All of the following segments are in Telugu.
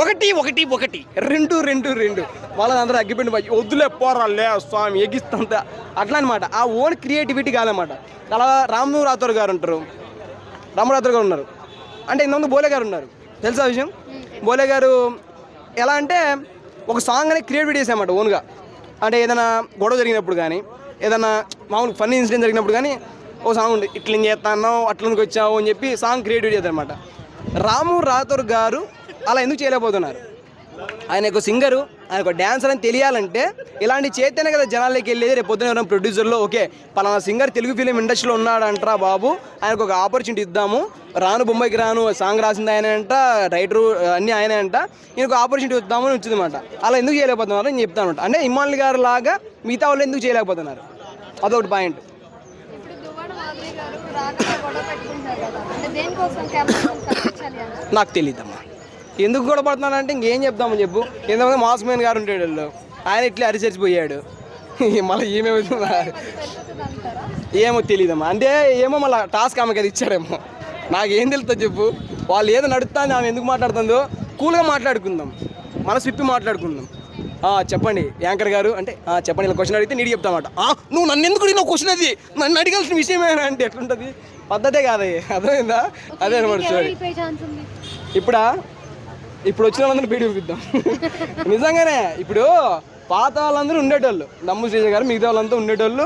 ఒకటి ఒకటి ఒకటి రెండు రెండు రెండు వాళ్ళందరూ అగ్గిపెట్టి వద్దులే పోరాలే స్వామి ఎగిస్తంత అట్లా అనమాట. ఆ ఓన్ క్రియేటివిటీ కాదనమాట. అలా రాము రాథోర్ గారు ఉంటారు, రాము రాథోర్ గారు ఉన్నారు, అంటే ఇంతకుముందు బోలే గారు ఉన్నారు. తెలుసా విషయం? బోలే గారు ఎలా అంటే ఒక సాంగ్ అనేది క్రియేటివిటీ చేసామన్నమాట ఓన్గా. అంటే ఏదైనా గొడవ జరిగినప్పుడు కానీ, ఏదైనా మామూలు ఫన్నీ ఇన్సిడెంట్ జరిగినప్పుడు కానీ ఓ సాంగ్ ఉంది, ఇట్లా చేస్తాను అట్లకి వచ్చావు అని చెప్పి సాంగ్ క్రియేటివిటీ చేద్దామన్నమాట. రాము రాథోర్ గారు అలా ఎందుకు చేయలేకపోతున్నారు? ఆయన ఒక సింగరు, ఆయన ఒక డ్యాన్సర్ అని తెలియాలంటే ఇలాంటి చేతనే కదా జనాల్లోకి వెళ్ళేది. రేపు పొద్దున ఎవరైనా ప్రొడ్యూసర్లో ఓకే పలానా సింగర్ తెలుగు ఫిలిం ఇండస్ట్రీలో ఉన్నాడంటారా బాబు, ఆయనకు ఒక ఆపర్చునిటీ ఇద్దాము, రాను బొంబాయికి రాను సాంగ్ రాసింది ఆయన అంట, రైటరు అన్నీ ఆయనే అంట, ఈయనకు ఆపర్చునిటీ ఇద్దాము అని వచ్చిందన్నమాట. అలా ఎందుకు చేయలేకపోతున్నారు అని చెప్తాను. అంటే ఇమ్మాన్ గారు లాగా మిగతా వాళ్ళు ఎందుకు చేయలేకపోతున్నారు, అదొకటి పాయింట్. నాకు తెలియదమ్మా ఎందుకు కూడా పడుతున్నాడంటే ఇంకేం చెప్తామని చెప్పు. ఎంతమంది మాస్ మ్యాన్ గారు ఉంటాడు వాళ్ళు, ఆయన ఇట్లా అరిచరిచిపోయాడు, మళ్ళీ ఏమేమవుతుందా ఏమో తెలియదమ్మా. అంటే ఏమో మళ్ళీ టాస్క్ ఆమెకి అది ఇచ్చాడేమో, నాకేం తెలుస్తుంది చెప్పు. వాళ్ళు ఏదో నడుస్తుంది, ఆమె ఎందుకు మాట్లాడుతుందో కూల్గా మాట్లాడుకుందాం, మనసు విప్పి మాట్లాడుకుందాం. చెప్పండి యాంకర్ గారు అంటే చెప్పండి, ఇలా క్వశ్చన్ అడిగితే నీకు చెప్తామాట. నువ్వు నన్ను ఎందుకు అడిగిన క్వశ్చన్, అది నన్ను అడగాల్సిన విషయమేనా అంటే ఎట్లుంటుంది, పద్ధతే కాదు. అర్థమైందా? అదే అనమాట స్టోరీ. ఇప్పుడు వచ్చిన వాళ్ళందరూ పీడి చూపిద్దాం. నిజంగానే ఇప్పుడు పాత వాళ్ళందరూ ఉండేటోళ్ళు, దమ్ము శ్రీజ గారు మిగతా వాళ్ళంతా ఉండేటోళ్ళు.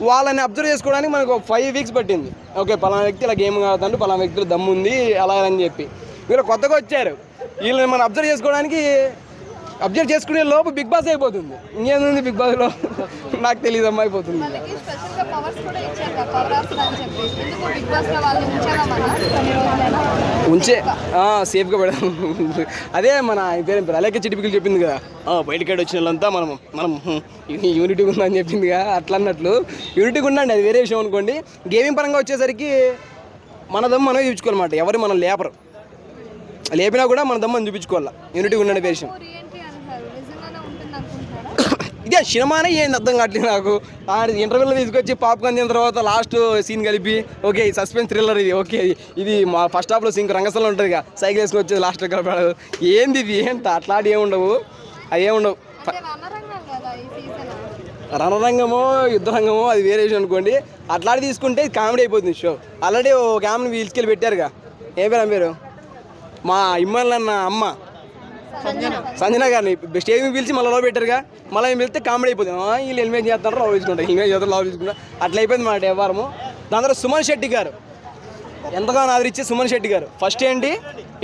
వాళ్ళని అబ్జర్వ్ చేసుకోవడానికి మనకు 5 వీక్స్ పట్టింది. ఓకే పలానా వ్యక్తి ఇలా గేమ్ కాదంటూ పలానా వ్యక్తులు దమ్ము ఉంది అలా అని చెప్పి. వీళ్ళు కొత్తగా వచ్చారు, వీళ్ళని మనం అబ్జర్వ్ చేసుకోవడానికి అబ్జర్వ్ చేసుకునే లోపు బిగ్ బాస్ అయిపోతుంది. ఇంకేముంది బిగ్ బాస్లో నాకు తెలియదు అమ్మా, అయిపోతుంది. ఉంచే సేఫ్గా పెడదాం. అదే మన పేరు అలాగే చిటిపికలు చెప్పింది కదా, బయటకాడ వచ్చిన వాళ్ళంతా మనం యూనిటీ ఉందని చెప్పింది కదా, అట్లా అన్నట్లు యూనిటీగా ఉండండి, అది వేరే విషయం అనుకోండి. గేమింగ్ పరంగా వచ్చేసరికి మన దమ్ము మనం చూపించుకోవాలన్నమాట. ఎవరు మనం లేపరు, లేపినా కూడా మన దమ్ము మనం చూపించుకోవాలి. యూనిటీగా ఉండండి విషయం. ఇదే సినిమానే ఏంది అర్థం కావట్లేదు నాకు. ఇంటర్వ్యూలో తీసుకొచ్చి పాప్కార్న్ తిన్న తర్వాత లాస్ట్ సీన్ కలిపి ఓకే ఈ సస్పెన్స్ థ్రిల్లర్ ఇది, ఓకే ఇది మా ఫస్ట్ హాఫ్లో సింక్ రంగస్థలం ఉంటుంది కదా, సైకిల్ వేసుకొని వచ్చేది లాస్ట్లో కలిపాడు, ఏంది ఇది ఏంటి అట్లాంటి ఏముండవు, అవి ఏముండవు. రణరంగమో యుద్ధరంగమో అది వేరే విషయం అనుకోండి. అట్లాంటి తీసుకుంటే కామెడీ అయిపోతుంది షో. ఆల్రెడీ ఓ క్యామ్ని వీల్చుకెళ్ళి పెట్టారుగా, ఏ పేరు పేరు మా ఇమ్మల్ అన్న అమ్మ సంజన గారిని స్టేజ్ మీద పిలిచి మళ్ళీ లో పెట్టారుగా, మళ్ళీ మేము వెళ్తే కామెడీ అయిపోతుంది. వీళ్ళు ఎలిమేట్ చేస్తారు, లవ్ తీసుకుంటారు, ఇలిమేట్ చేస్తారు, లవ్ తీసుకుంటారు, అట్లా అయిపోయింది మాట వ్యవహారము. దాని తర్వాత సుమన్ శెట్టి గారు ఎంతగానో ఆదరించే సుమన్ శెట్టి గారు ఫస్ట్ ఏంటి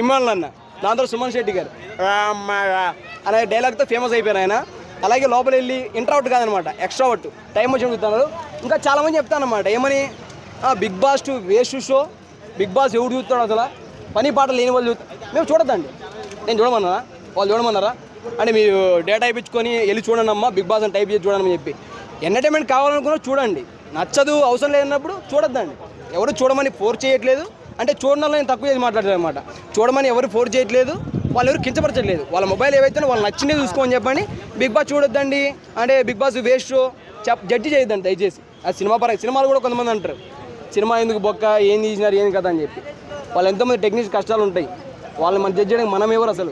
ఇమ్మాన్ అన్న, దాని తర్వాత సుమన్ శెట్టి గారు అలాగే డైలాగ్తో ఫేమస్ అయిపోయారు ఆయన. అలాగే లోపల వెళ్ళి ఇంట్రావర్ట్ కాదనమాట, ఎక్స్ట్రావర్ట్, టైం వచ్చి చెప్తున్నారు. ఇంకా చాలామంది చెప్తానమాట ఏమని, బిగ్ బాస్ టు వేస్ట్ షో, బిగ్ బాస్ ఎవరు చూస్తాడు అసలు, పని పాటలు లేని వాళ్ళు చూస్తారు. మేము చూడద్దండి, నేను చూడమన్నారా, వాళ్ళు చూడమన్నారా అంటే మీరు డేటా ఇప్పించుకొని వెళ్ళి చూడండి అమ్మా బిగ్ బాస్ అని టైప్ చేసి చూడమని చెప్పి. ఎంటర్టైన్మెంట్ కావాలనుకున్నా చూడండి, నచ్చదు అవసరం లేనప్పుడు చూడొద్దండి. ఎవరు చూడమని ఫోర్స్ చేయట్లేదు, అంటే చూడడంలో నేను తక్కువ చేసి మాట్లాడలేదు అనమాట. చూడమని ఎవరు ఫోర్స్ చేయట్లేదు, వాళ్ళు ఎవరు కించపరచట్లేదు. వాళ్ళ మొబైల్ ఏవైతే వాళ్ళు నచ్చిందే చూసుకోమని చెప్పండి. బిగ్ బాస్ చూడొద్దండి అంటే Bigg Boss waste show judge చేయొద్దండి దయచేసి. అది సినిమాలు కూడా కొంతమంది అంటారు సినిమా ఎందుకు బొక్క, ఏం తీసినారు ఏం కదా అని చెప్పి. వాళ్ళు ఎంతోమంది టెక్నిక్స్ కష్టాలు ఉంటాయి, వాళ్ళని మనం జడ్జ్ చేయడానికి మనం ఎవరు అసలు.